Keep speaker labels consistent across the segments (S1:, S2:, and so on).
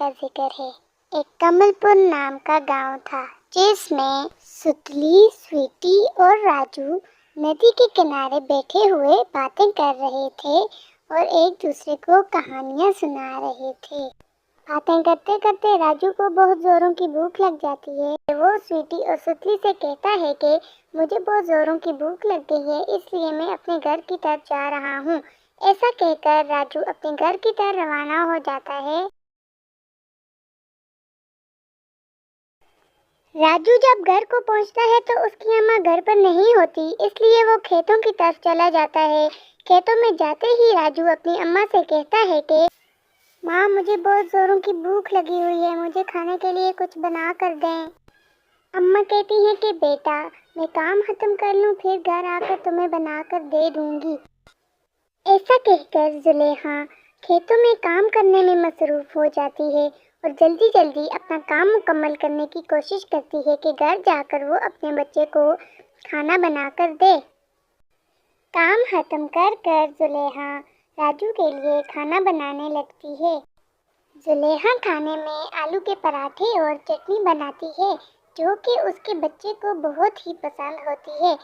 S1: کا ذکر ہے۔ ایک کمل پور نام کا گاؤں تھا جس میں ستلی، سویٹی اور راجو ندی کے کنارے بیٹھے ہوئے باتیں کر رہے تھے اور ایک دوسرے کو کہانیاں سنا رہے تھے۔ باتیں کرتے کرتے راجو کو بہت زوروں کی بھوک لگ جاتی ہے۔ وہ سویٹی اور ستلی سے کہتا ہے کہ مجھے بہت زوروں کی بھوک لگ گئی ہے، اس لیے میں اپنے گھر کی طرف جا رہا ہوں۔ ایسا کہہ کر راجو اپنے گھر کی طرف روانہ ہو جاتا ہے۔ راجو جب گھر کو پہنچتا ہے تو اس کی اماں گھر پر نہیں ہوتی، اس لیے وہ کھیتوں کی طرف چلا جاتا ہے۔ کھیتوں میں جاتے ہی راجو اپنی اماں سے کہتا ہے کہ ماں، مجھے بہت زوروں کی بھوک لگی ہوئی ہے، مجھے کھانے کے لیے کچھ بنا کر دیں۔ اماں کہتی ہیں کہ بیٹا، میں کام ختم کر لوں پھر گھر آ کر تمہیں بنا کر دے دوں گی۔ ایسا کہہ کر زلیخا کھیتوں میں کام کرنے میں مصروف ہو جاتی ہے اور جلدی جلدی اپنا کام مکمل کرنے کی کوشش کرتی ہے کہ گھر جا کر وہ اپنے بچے کو کھانا بنا کر دے۔ کام ختم کر کر زلیخا راجو کے لیے کھانا بنانے لگتی ہے۔ زلیخا کھانے میں آلو کے پراٹھے اور چٹنی بناتی ہے جو کہ اس کے بچے کو بہت ہی پسند ہوتی ہے۔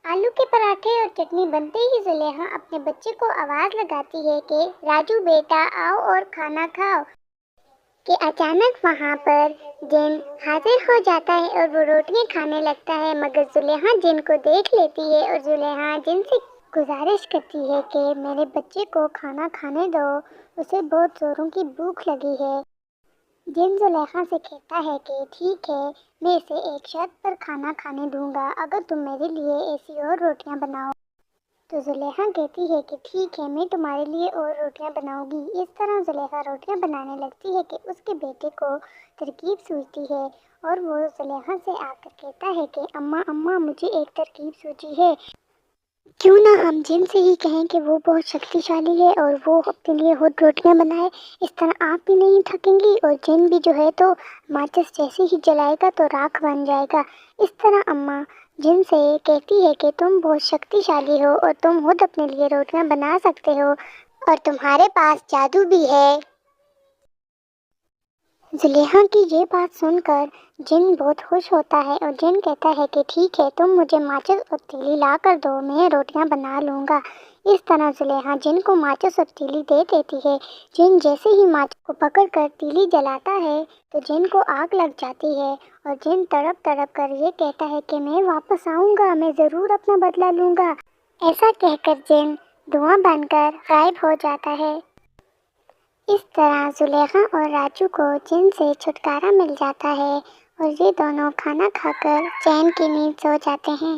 S1: آلو کے پراٹھے اور چٹنی بنتے ہی زلیخا اپنے بچے کو آواز لگاتی ہے کہ راجو بیٹا آؤ اور کھانا کھاؤ، کہ اچانک وہاں پر جن حاضر ہو جاتا ہے اور وہ روٹیاں کھانے لگتا ہے، مگر زلیخا جن کو دیکھ لیتی ہے اور زلیخا جن سے گزارش کرتی ہے کہ میرے بچے کو کھانا کھانے دو، اسے بہت زوروں کی بھوک لگی ہے۔ جن زلیخا سے کہتا ہے کہ ٹھیک ہے، میں اسے ایک شرط پر کھانا کھانے دوں گا، اگر تم میرے لیے ایسی اور روٹیاں بناؤ۔ تو زلیخا کہتی ہے کہ ٹھیک ہے، میں تمہارے لیے اور روٹیاں بناؤں گی۔ اس طرح زلیخا روٹیاں بنانے لگتی ہے کہ اس کے بیٹے کو ترکیب سوجتی ہے اور وہ زلیخا سے آ کر کہتا ہے کہ اماں مجھے ایک ترکیب سوجی ہے، کیوں نہ ہم جن سے ہی کہیں کہ وہ بہت شکتیشالی ہے اور وہ اپنے لیے خود روٹیاں بنائے، اس طرح آپ بھی نہیں تھکیں گی اور جن بھی جو ہے تو ماچس جیسے ہی جلائے گا تو راکھ بن جائے گا۔ اس طرح اماں جن سے کہتی ہے کہ تم بہت شکتیشالی ہو اور تم خود اپنے لیے روٹیاں بنا سکتے ہو اور تمہارے پاس جادو بھی ہے۔ زلیخا کی یہ بات سن کر جن بہت خوش ہوتا ہے اور جن کہتا ہے کہ ٹھیک ہے، تم مجھے ماچس اور تیلی لا کر دو، میں روٹیاں بنا لوں گا۔ اس طرح زلیخا جن کو ماچس اور تیلی دے دیتی ہے۔ جن جیسے ہی ماچس کو پکڑ کر تیلی جلاتا ہے تو جن کو آگ لگ جاتی ہے اور جن تڑپ تڑپ کر یہ کہتا ہے کہ میں واپس آؤں گا، میں ضرور اپنا بدلہ لوں گا۔ ایسا کہہ کر جن دھواں بن کر غائب ہو جاتا ہے۔ اس طرح زلیخا اور راجو کو جن سے چھٹکارا مل جاتا ہے اور یہ دونوں کھانا کھا کر چین کی نیند سو جاتے ہیں۔